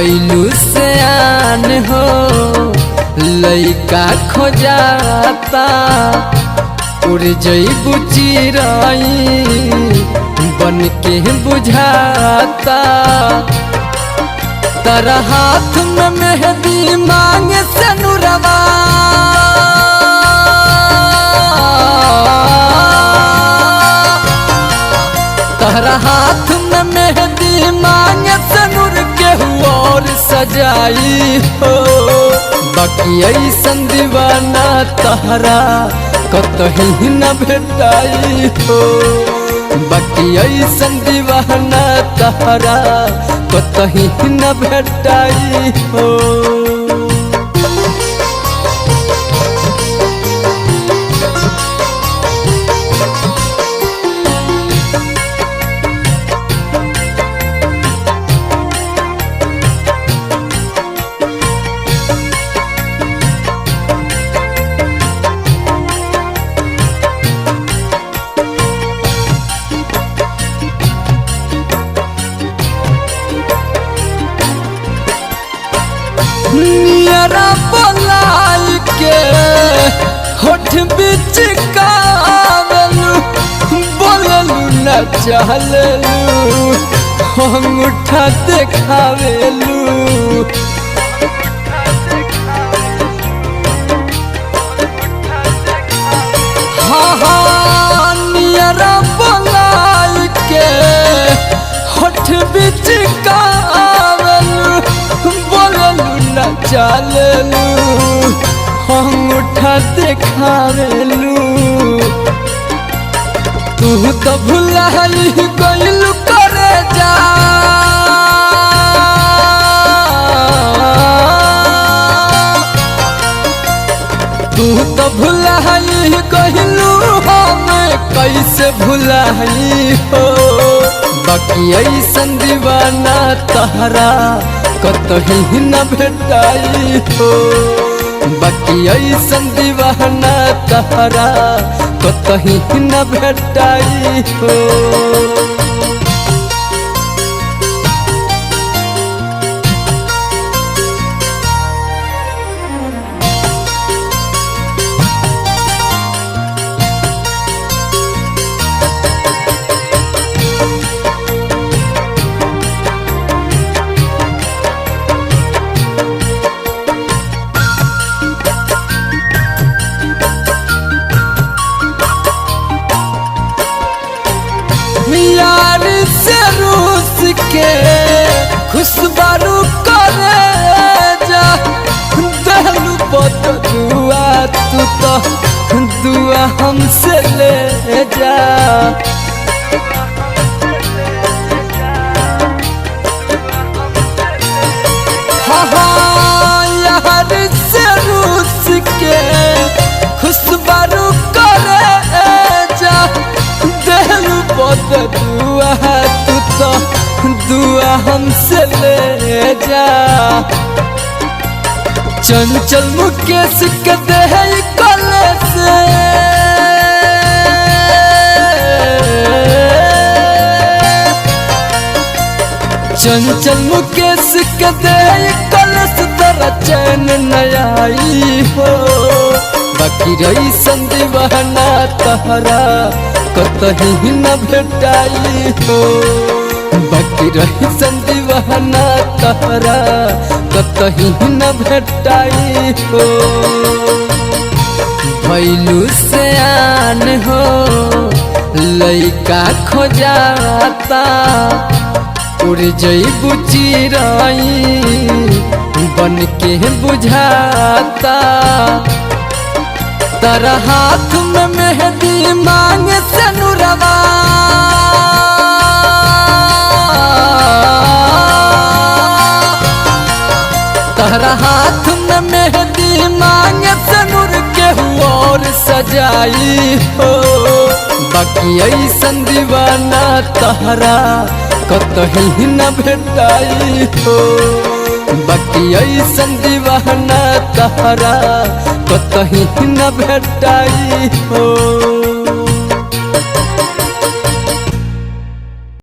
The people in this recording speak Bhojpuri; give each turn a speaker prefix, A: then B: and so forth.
A: भइलू सयान हो लइका खोजाता उड़ जइबू चिराई बन के बुझाता तारा हाथ में मेहंदी मांगे से नुरवा तारा हाथ में मेहंदी मांगे से नूर के और सजाई हो बाकी ऐसन दीवाना तहरा कतही न भेटाई हो बाकी ऐसन दीवाना तहरा कतही न भेटाई हो। नियरा बोलाई के होठ बीच कावलू बोललू न चललू अंगूठा देखावेलू हाँ हाँ नियरा बोलाई के होठ बीच कावलू बोललू न चललू अंगूठा देखावेलू तू तो भुलाई गइलू करे जा तू तो भुलाई गइलू हम कैसे भुलाई हो बाकी ऐसन दीवाना तहरा कतही न भेटाई हो बाकी ऐसन दीवाना तहरा कतही न भेटाई हो। यार से रूस के खुशबारू करे जा दहलू बत दुआ तू तो दुआ हमसे ले जा हाँ हाँ यार से रूस के खुशबारू करे जा दहलू बत दुआ तू तो दुआ हमसे ले जा चंचल मुकेश के देह कले से चंचल मुकेश के देह कले से तेरा चैन नया आई हो बाकी रही संदीवाना तहरा कतही न भेटाई हो बाकी रही संदीवाना तहरा कतही न भेटाई हो भइलू सयान हो लइका खोजाता उड़ जइबू चिराई बन के बुझाता तारा हाथ में मेहंदी मांगे से नुरवा तारा हाथ में मेहंदी मांगे से नूर के और सजाई हो बाकी ऐसन दीवाना तहरा कतही न भेटाई हो बाकी ऐसन दीवाना तहरा कतही न भेटाई हो।